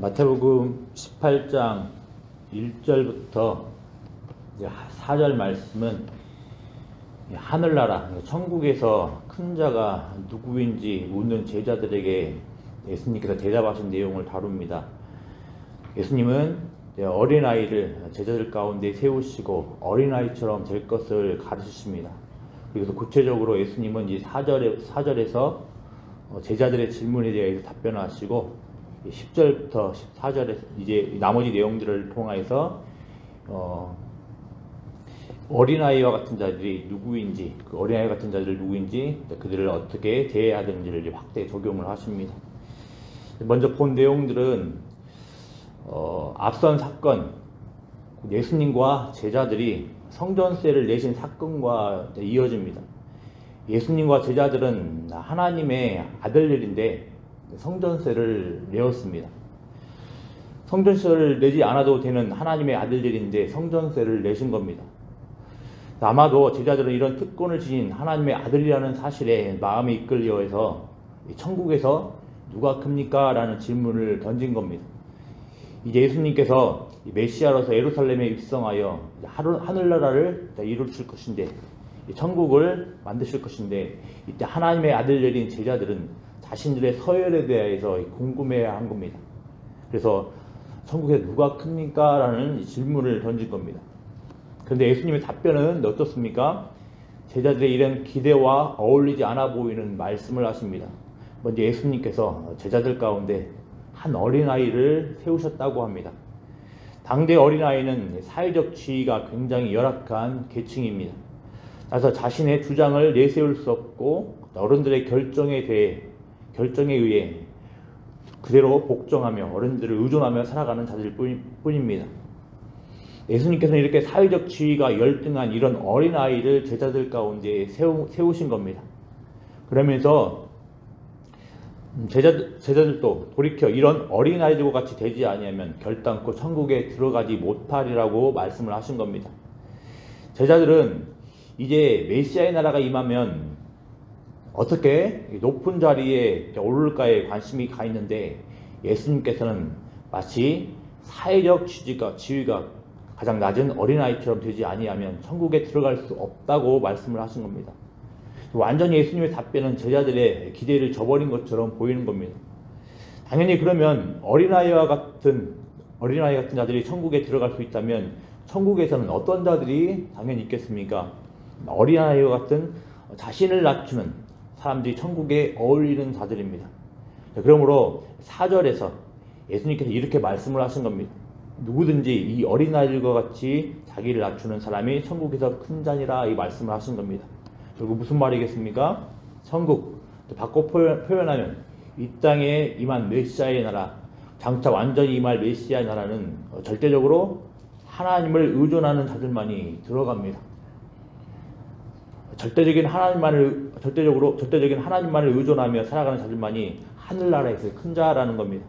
마태복음 18장 1절부터 4절 말씀은 하늘나라, 천국에서 큰 자가 누구인지 묻는 제자들에게 예수님께서 대답하신 내용을 다룹니다. 예수님은 어린아이를 제자들 가운데 세우시고 어린아이처럼 될 것을 가르치십니다. 그래서 구체적으로 예수님은 이 4절에서 제자들의 질문에 대해서 답변하시고 10절부터 14절에 이제 나머지 내용들을 통해서 어린아이와 같은 자들이 누구인지, 그 어린아이 같은 자들이 누구인지, 그들을 어떻게 대해야 되는지를 확대 적용을 하십니다. 먼저 본 내용들은 앞선 사건, 예수님과 제자들이 성전세를 내신 사건과 이어집니다. 예수님과 제자들은 하나님의 아들들인데 성전세를 내었습니다. 성전세를 내지 않아도 되는 하나님의 아들들인데 성전세를 내신 겁니다. 아마도 제자들은 이런 특권을 지닌 하나님의 아들이라는 사실에 마음이 이끌려서 천국에서 누가 큽니까? 라는 질문을 던진 겁니다. 이제 예수님께서 메시아로서 예루살렘에 입성하여 하늘나라를 이루실 것인데, 천국을 만드실 것인데, 이때 하나님의 아들들인 제자들은 자신들의 서열에 대해서 궁금해한 겁니다. 그래서 천국에 누가 큽니까? 라는 질문을 던진 겁니다. 그런데 예수님의 답변은 어떻습니까? 제자들의 이런 기대와 어울리지 않아 보이는 말씀을 하십니다. 먼저 예수님께서 제자들 가운데 한 어린아이를 세우셨다고 합니다. 당대 어린아이는 사회적 지위가 굉장히 열악한 계층입니다. 그래서 자신의 주장을 내세울 수 없고 어른들의 결정에 의해 그대로 복종하며 어른들을 의존하며 살아가는 자들 뿐입니다. 예수님께서는 이렇게 사회적 지위가 열등한 이런 어린아이를 제자들 가운데 세우신 겁니다. 그러면서 제자들도 돌이켜 이런 어린아이들과 같이 되지 아니하면 결단코 천국에 들어가지 못하리라고 말씀을 하신 겁니다. 제자들은 이제 메시아의 나라가 임하면 어떻게 높은 자리에 오를까에 관심이 가 있는데, 예수님께서는 마치 사회적 지위가 가장 낮은 어린아이처럼 되지 아니하면 천국에 들어갈 수 없다고 말씀을 하신 겁니다. 완전히 예수님의 답변은 제자들의 기대를 저버린 것처럼 보이는 겁니다. 당연히 그러면 어린아이 같은 자들이 천국에 들어갈 수 있다면 천국에서는 어떤 자들이 당연히 있겠습니까? 어린아이와 같은 자신을 낮추는 사람들이 천국에 어울리는 자들입니다. 그러므로 4절에서 예수님께서 이렇게 말씀을 하신 겁니다. 누구든지 이 어린아이들과 같이 자기를 낮추는 사람이 천국에서 큰 자니라, 이 말씀을 하신 겁니다. 결국 무슨 말이겠습니까? 천국, 바꿔 표현하면 이 땅에 임한 메시아의 나라, 장차 완전히 임할 메시아의 나라는 절대적으로 하나님을 의존하는 자들만이 들어갑니다. 절대적인 하나님만을 의존하며 살아가는 자들만이 하늘나라에서 큰 자라는 겁니다.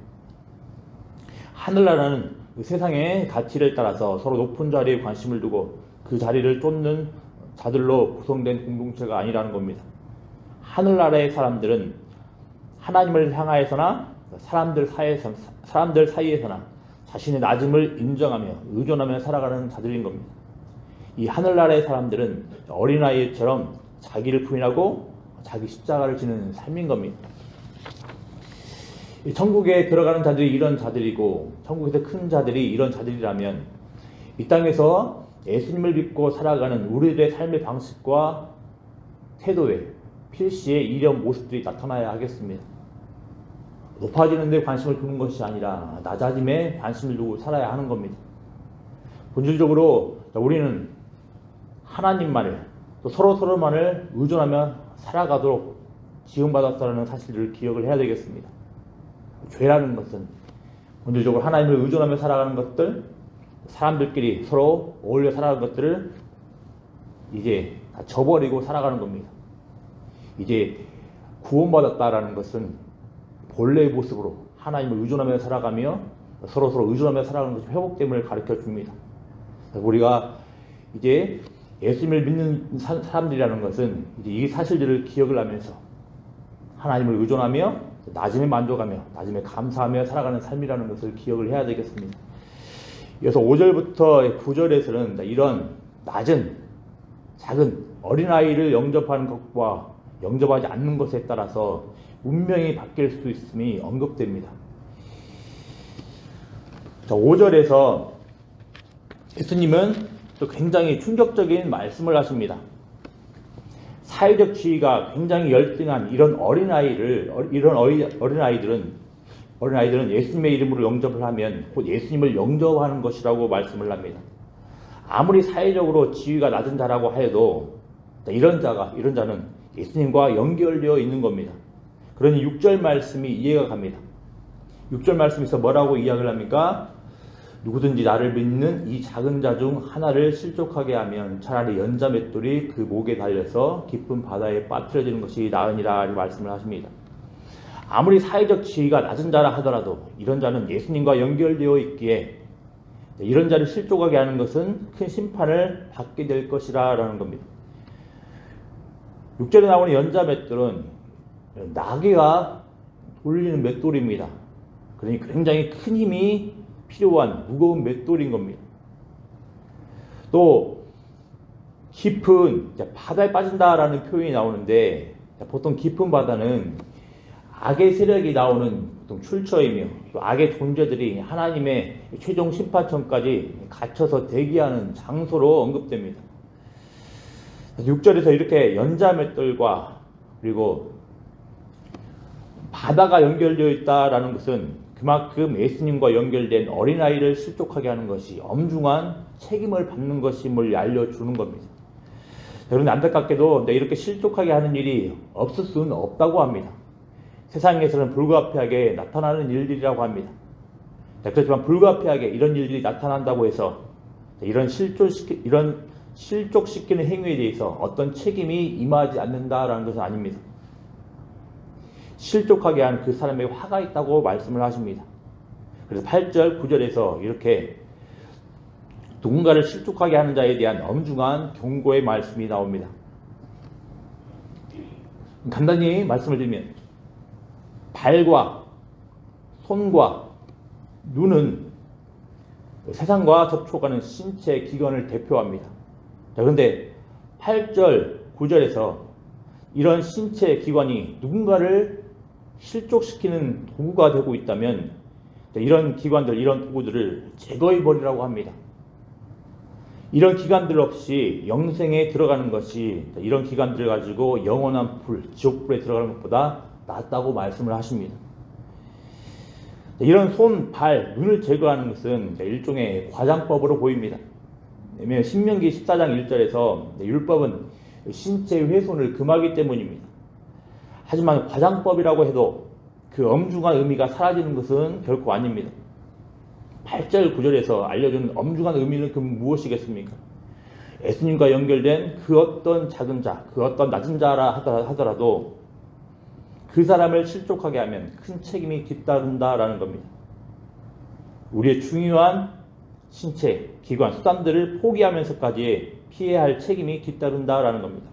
하늘나라는 세상의 가치를 따라서 서로 높은 자리에 관심을 두고 그 자리를 쫓는 자들로 구성된 공동체가 아니라는 겁니다. 하늘나라의 사람들은 하나님을 향하여서나 사람들 사이에서나 자신의 낮음을 인정하며 의존하며 살아가는 자들인 겁니다. 이 하늘나라의 사람들은 어린아이처럼 자기를 부인하고 자기 십자가를 지는 삶인 겁니다. 천국에 들어가는 자들이 이런 자들이고 천국에서 큰 자들이 이런 자들이라면 이 땅에서 예수님을 믿고 살아가는 우리들의 삶의 방식과 태도에 필시에 이런 모습들이 나타나야 하겠습니다. 높아지는 데 관심을 두는 것이 아니라 낮아짐에 관심을 두고 살아야 하는 겁니다. 본질적으로 우리는 하나님만을, 또 서로만을 의존하며 살아가도록 지음받았다는 사실을 기억을 해야 되겠습니다. 죄라는 것은 본질적으로 하나님을 의존하며 살아가는 것들, 사람들끼리 서로 어울려 살아가는 것들을 이제 다 저버리고 살아가는 겁니다. 이제 구원받았다라는 것은 본래의 모습으로 하나님을 의존하며 살아가며 서로 의존하며 살아가는 것이 회복됨을 가르쳐 줍니다. 우리가 이제 예수님을 믿는 사람들이라는 것은 이제 이 사실들을 기억을 하면서 하나님을 의존하며 낮음에 만족하며 낮음에 감사하며 살아가는 삶이라는 것을 기억을 해야 되겠습니다. 그래서 5절부터 9절에서는 이런 낮은 작은 어린아이를 영접하는 것과 영접하지 않는 것에 따라서 운명이 바뀔 수 있음이 언급됩니다. 자, 5절에서 예수님은 또 굉장히 충격적인 말씀을 하십니다. 사회적 지위가 굉장히 열등한 이런 어린아이들은 예수님의 이름으로 영접을 하면 곧 예수님을 영접하는 것이라고 말씀을 합니다. 아무리 사회적으로 지위가 낮은 자라고 하여도 이런 자는 예수님과 연결되어 있는 겁니다. 그러니 6절 말씀이 이해가 갑니다. 6절 말씀에서 뭐라고 이야기를 합니까? 누구든지 나를 믿는 이 작은 자 중 하나를 실족하게 하면 차라리 연자 맷돌이 그 목에 달려서 깊은 바다에 빠뜨려지는 것이 나으니라 말씀을 하십니다. 아무리 사회적 지위가 낮은 자라 하더라도 이런 자는 예수님과 연결되어 있기에 이런 자를 실족하게 하는 것은 큰 심판을 받게 될 것이라 라는 겁니다. 6절에 나오는 연자 맷돌은 나귀가 돌리는 맷돌입니다. 그러니 굉장히 큰 힘이 필요한 무거운 맷돌인 겁니다. 또 깊은 바다에 빠진다라는 표현이 나오는데 보통 깊은 바다는 악의 세력이 나오는 보통 출처이며 또 악의 존재들이 하나님의 최종 심판처까지 갇혀서 대기하는 장소로 언급됩니다. 6절에서 이렇게 연자 맷돌과 그리고 바다가 연결되어 있다라는 것은 그만큼 예수님과 연결된 어린아이를 실족하게 하는 것이 엄중한 책임을 받는 것임을 알려주는 겁니다. 여러분 안타깝게도 이렇게 실족하게 하는 일이 없을 수는 없다고 합니다. 세상에서는 불가피하게 나타나는 일들이라고 합니다. 그렇지만 불가피하게 이런 일들이 나타난다고 해서 이런 실족시키는 행위에 대해서 어떤 책임이 임하지 않는다라는 것은 아닙니다. 실족하게 하는 그 사람에게 화가 있다고 말씀을 하십니다. 그래서 8절, 9절에서 이렇게 누군가를 실족하게 하는 자에 대한 엄중한 경고의 말씀이 나옵니다. 간단히 말씀을 드리면 발과 손과 눈은 세상과 접촉하는 신체 기관을 대표합니다. 자, 그런데 8절, 9절에서 이런 신체 기관이 누군가를 실족시키는 도구가 되고 있다면 이런 기관들, 이런 도구들을 제거해버리라고 합니다. 이런 기관들 없이 영생에 들어가는 것이 이런 기관들을 가지고 영원한 불, 지옥불에 들어가는 것보다 낫다고 말씀을 하십니다. 이런 손, 발, 눈을 제거하는 것은 일종의 과장법으로 보입니다. 왜냐하면 신명기 14장 1절에서 율법은 신체의 훼손을 금하기 때문입니다. 하지만 과장법이라고 해도 그 엄중한 의미가 사라지는 것은 결코 아닙니다. 8절 9절에서 알려주는 엄중한 의미는 그 무엇이겠습니까? 예수님과 연결된 그 어떤 작은 자, 그 어떤 낮은 자라 하더라도 그 사람을 실족하게 하면 큰 책임이 뒤따른다라는 겁니다. 우리의 중요한 신체, 기관, 수단들을 포기하면서까지 피해야 할 책임이 뒤따른다라는 겁니다.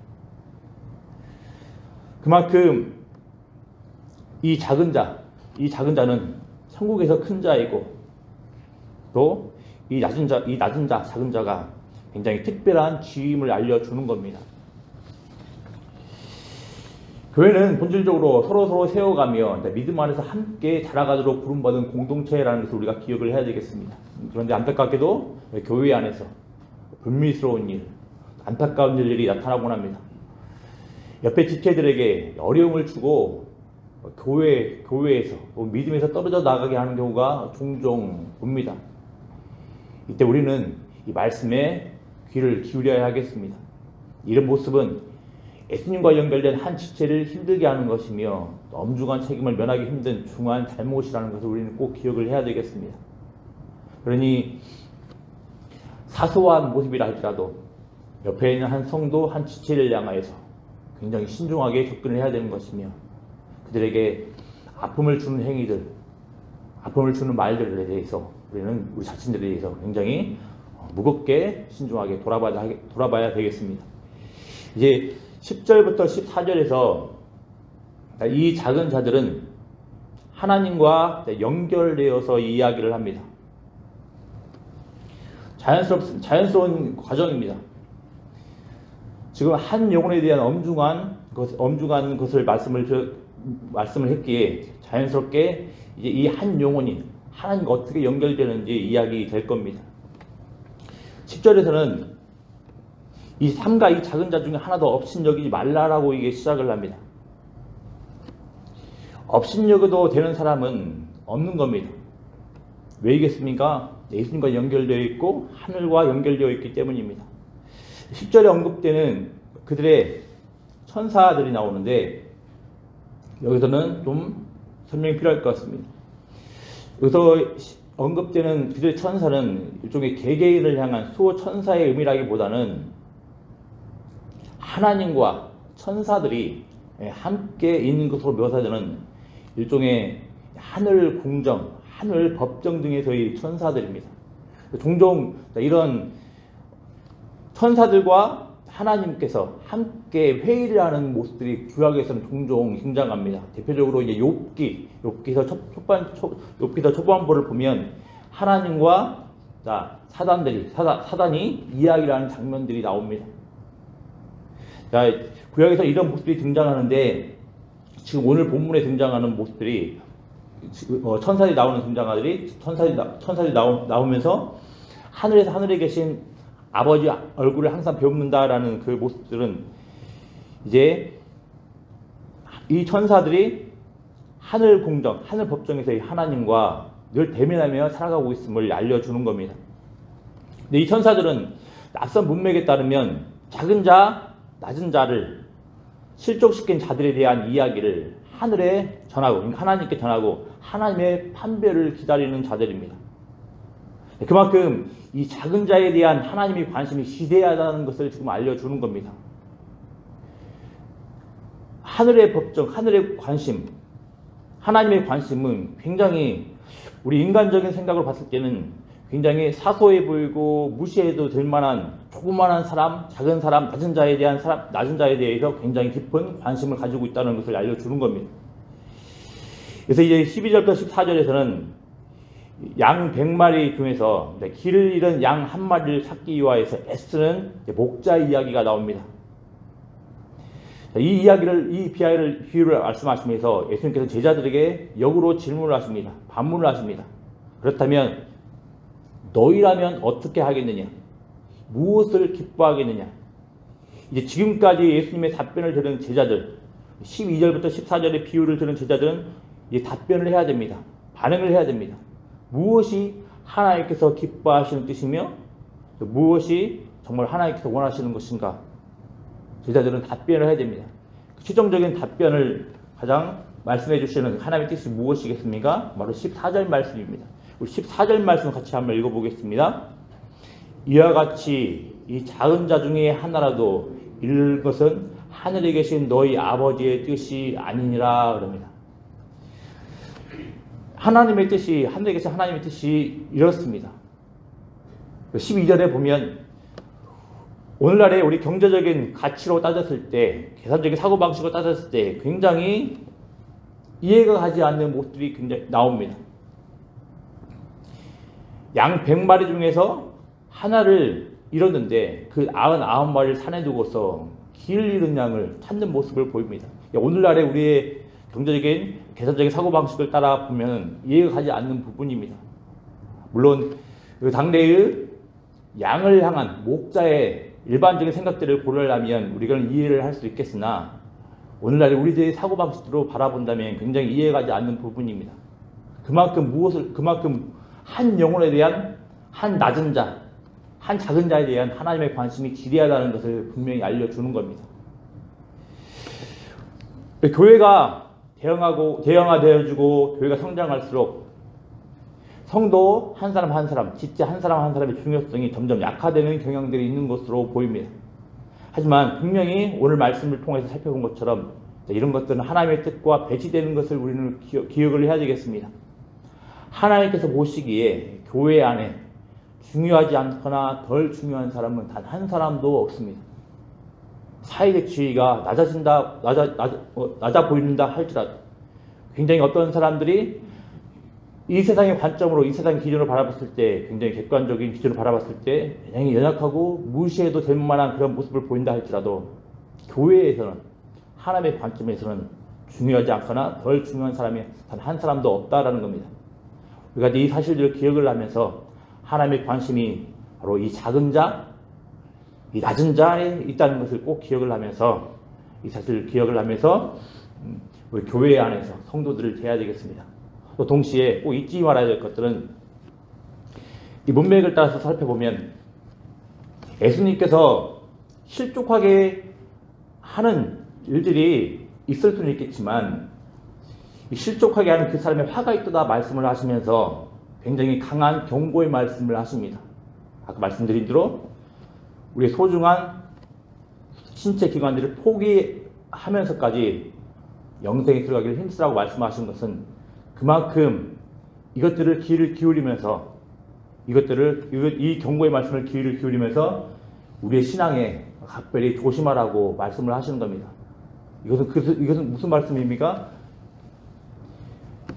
그만큼 이 작은 자는 천국에서 큰 자이고 또 이 낮은 자, 작은 자가 굉장히 특별한 지위임을 알려주는 겁니다. 교회는 본질적으로 서로 세워가며 믿음 안에서 함께 자라가도록 부름받은 공동체라는 것을 우리가 기억을 해야 되겠습니다. 그런데 안타깝게도 교회 안에서 불미스러운 일, 안타까운 일들이 나타나곤 합니다. 옆에 지체들에게 어려움을 주고 교회에서 믿음에서 떨어져 나가게 하는 경우가 종종 봅니다. 이때 우리는 이 말씀에 귀를 기울여야 하겠습니다. 이런 모습은 예수님과 연결된 한 지체를 힘들게 하는 것이며 엄중한 책임을 면하기 힘든 중한 잘못이라는 것을 우리는 꼭 기억을 해야 되겠습니다. 그러니 사소한 모습이라 할지라도 옆에 있는 한 성도, 한 지체를 향하여서 굉장히 신중하게 접근을 해야 되는 것이며 그들에게 아픔을 주는 행위들, 아픔을 주는 말들에 대해서 우리는 우리 자신들에 대해서 굉장히 무겁게 신중하게 돌아봐야 되겠습니다. 이제 10절부터 14절에서 이 작은 자들은 하나님과 연결되어서 이야기를 합니다. 자연스러운 과정입니다. 지금 한 영혼에 대한 엄중한 것을 말씀을 했기에 자연스럽게 이제 이 한 영혼이 하나님과 어떻게 연결되는지 이야기 될 겁니다. 10절에서는 이 삼가 이 작은 자 중에 하나도 업신여기지 말라라고 이게 시작을 합니다. 업신여겨도 되는 사람은 없는 겁니다. 왜이겠습니까? 예수님과 연결되어 있고 하늘과 연결되어 있기 때문입니다. 10절에 언급되는 그들의 천사들이 나오는데 여기서는 좀 설명이 필요할 것 같습니다. 여기서 언급되는 그들의 천사는 일종의 개개인을 향한 수호 천사의 의미라기보다는 하나님과 천사들이 함께 있는 것으로 묘사되는 일종의 하늘 궁정, 하늘 법정 등에서의 천사들입니다. 종종 이런 천사들과 하나님께서 함께 회의를 하는 모습들이 구약에서는 종종 등장합니다. 대표적으로 이제 욥기서 초반부를 보면 하나님과 사단이 이야기를 하는 장면들이 나옵니다. 구약에서 이런 모습들이 등장하는데 지금 오늘 본문에 등장하는 모습들이 천사들이 나오면서 하늘에서 하늘에 계신 아버지 얼굴을 항상 배웁는다라는 그 모습들은 이제 이 천사들이 하늘 공정, 하늘 법정에서의 하나님과 늘 대면하며 살아가고 있음을 알려주는 겁니다. 근데 이 천사들은 낯선 문맥에 따르면 작은 자, 낮은 자를 실족시킨 자들에 대한 이야기를 하늘에 전하고, 하나님께 전하고 하나님의 판별을 기다리는 자들입니다. 그만큼 이 작은 자에 대한 하나님의 관심이 시대하다는 것을 지금 알려주는 겁니다. 하늘의 법정, 하늘의 관심, 하나님의 관심은 굉장히 우리 인간적인 생각으로 봤을 때는 굉장히 사소해 보이고 무시해도 될 만한 조그만한 사람, 작은 사람, 낮은 자에 대해서 굉장히 깊은 관심을 가지고 있다는 것을 알려주는 겁니다. 그래서 이제 12절부터 14절에서는 양 100마리 중에서 길을 잃은 양 한 마리를 찾기 위하여서 애쓰는 목자 이야기가 나옵니다. 이 비유를 말씀하시면서 예수님께서 제자들에게 역으로 질문을 하십니다. 반문을 하십니다. 그렇다면 너희라면 어떻게 하겠느냐? 무엇을 기뻐하겠느냐? 이제 지금까지 예수님의 답변을 들은 제자들, 12절부터 14절의 비유를 들은 제자들은 이 답변을 해야 됩니다. 반응을 해야 됩니다. 무엇이 하나님께서 기뻐하시는 뜻이며 무엇이 정말 하나님께서 원하시는 것인가? 제자들은 답변을 해야 됩니다. 최종적인 답변을 가장 말씀해 주시는 하나님의 뜻이 무엇이겠습니까? 바로 14절 말씀입니다. 우리 14절 말씀 같이 한번 읽어보겠습니다. 이와 같이 이 작은 자 중에 하나라도 이룰 것은 하늘에 계신 너희 아버지의 뜻이 아니니라 그럽니다. 하나님의 뜻이, 하늘에 계신 하나님의 뜻이 이렇습니다. 12절에 보면 오늘날에 우리 경제적인 가치로 따졌을 때, 계산적인 사고방식으로 따졌을 때 굉장히 이해가 가지 않는 모습들이 굉장히 나옵니다. 양 100마리 중에서 하나를 잃었는데 그 99마리를 산에 두고서 길 잃은 양을 찾는 모습을 보입니다. 오늘날에 우리의 경제적인, 계산적인 사고방식을 따라 보면 이해가 가지 않는 부분입니다. 물론 그 당대의 양을 향한 목자의 일반적인 생각들을 고려하면 우리가 이해를 할 수 있겠으나 오늘날에 우리들의 사고방식으로 바라본다면 굉장히 이해가 가지 않는 부분입니다. 그만큼 한 영혼에 대한 한 낮은 자, 한 작은 자에 대한 하나님의 관심이 지대하다는 것을 분명히 알려주는 겁니다. 교회가 대형화되어지고 교회가 성장할수록 성도 한 사람 한 사람, 진짜 한 사람 한 사람의 중요성이 점점 약화되는 경향들이 있는 것으로 보입니다. 하지만 분명히 오늘 말씀을 통해서 살펴본 것처럼 이런 것들은 하나님의 뜻과 배치되는 것을 우리는 기억을 해야 되겠습니다. 하나님께서 보시기에 교회 안에 중요하지 않거나 덜 중요한 사람은 단 한 사람도 없습니다. 사회적 지위가 낮아 보인다 할지라도 굉장히 어떤 사람들이 이 세상의 관점으로, 이 세상의 기준으로 바라봤을 때, 굉장히 객관적인 기준으로 바라봤을 때 굉장히 연약하고 무시해도 될 만한 그런 모습을 보인다 할지라도, 교회에서는, 하나님의 관점에서는 중요하지 않거나 덜 중요한 사람이 단 한 사람도 없다라는 겁니다. 우리가 이 사실들을 기억을 하면서 하나님의 관심이 바로 이 작은 자, 이 낮은 자에 있다는 것을 꼭 기억을 하면서, 이 사실을 기억을 하면서 우리 교회 안에서 성도들을 대해야 되겠습니다. 또 동시에 꼭 잊지 말아야 될 것들은, 이 문맥을 따라서 살펴보면 예수님께서 실족하게 하는 일들이 있을 수는 있겠지만, 이 실족하게 하는 그 사람의 화가 있도다 말씀을 하시면서 굉장히 강한 경고의 말씀을 하십니다. 아까 말씀드린 대로 우리의 소중한 신체 기관들을 포기하면서까지 영생에 들어가기를 힘쓰라고 말씀하신 것은, 그만큼 이것들을 귀를 기울이면서, 이 경고의 말씀을 귀를 기울이면서 우리의 신앙에 각별히 조심하라고 말씀을 하시는 겁니다. 이것은 무슨 말씀입니까?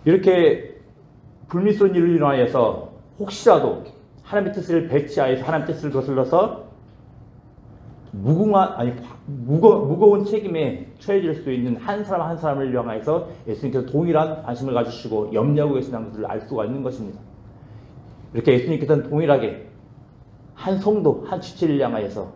이렇게 불미스러운 일을 인하여서 혹시라도 하나님의 뜻을 배치하여서 하나님의 뜻을 거슬러서 무거운 책임에 처해질 수 있는 한 사람 한 사람을 위하여서 예수님께서 동일한 관심을 가지시고 염려하고 계시는 것을 알 수가 있는 것입니다. 이렇게 예수님께서는 동일하게 한 성도, 한 지체를 향하여서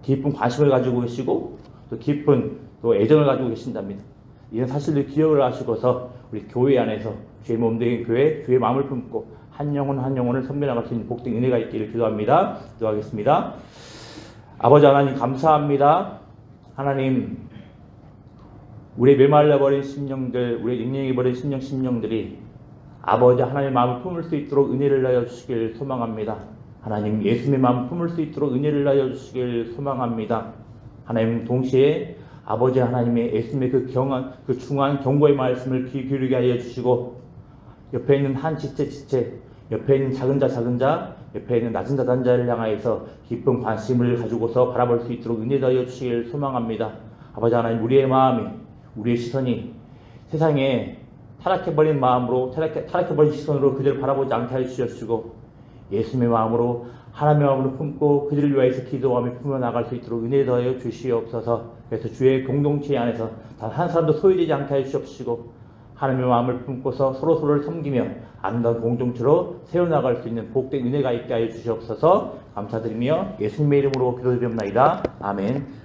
깊은 관심을 가지고 계시고 또 깊은 또 애정을 가지고 계신답니다. 이런 사실을 기억을 하시고서 우리 교회 안에서 주의 몸된 교회, 주의 마음을 품고 한 영혼 한 영혼을 섬겨나갈 수 있는 복된 은혜가 있기를 기도합니다. 기도하겠습니다. 아버지 하나님 감사합니다. 하나님, 우리의 메말라버린 심령들, 우리의 닉닝해버린 심령들이 아버지 하나님의 마음을 품을 수 있도록 은혜를 나여 주시길 소망합니다. 하나님, 예수님의 마음을 품을 수 있도록 은혜를 나여 주시길 소망합니다. 하나님, 동시에 아버지 하나님의 예수님의 그 중한 경고의 말씀을 귀 기울이게 하여 주시고, 옆에 있는 한 지체, 옆에 있는 작은 자, 옆에 있는 낮은 자를 향하여서 깊은 관심을 가지고서 바라볼 수 있도록 은혜 하여 주시길 소망합니다. 아버지 하나님, 우리의 마음이, 우리의 시선이 세상에 타락해버린 마음으로, 타락해버린 시선으로 그들을 바라보지 않게 하여 주시고, 예수님의 마음으로, 하나님의 마음으로 품고 그들을 위하여서 기도하며 품어나갈 수 있도록 은혜 더하여 주시옵소서. 그래서 주의 공동체 안에서 단 한 사람도 소외되지 않게 하여 주시옵시고, 하나님의 마음을 품고서 서로를 섬기며 아름다운 공동체로 세워나갈 수 있는 복된 은혜가 있게 하여 주시옵소서. 감사드리며 예수님의 이름으로 기도드리옵나이다. 아멘.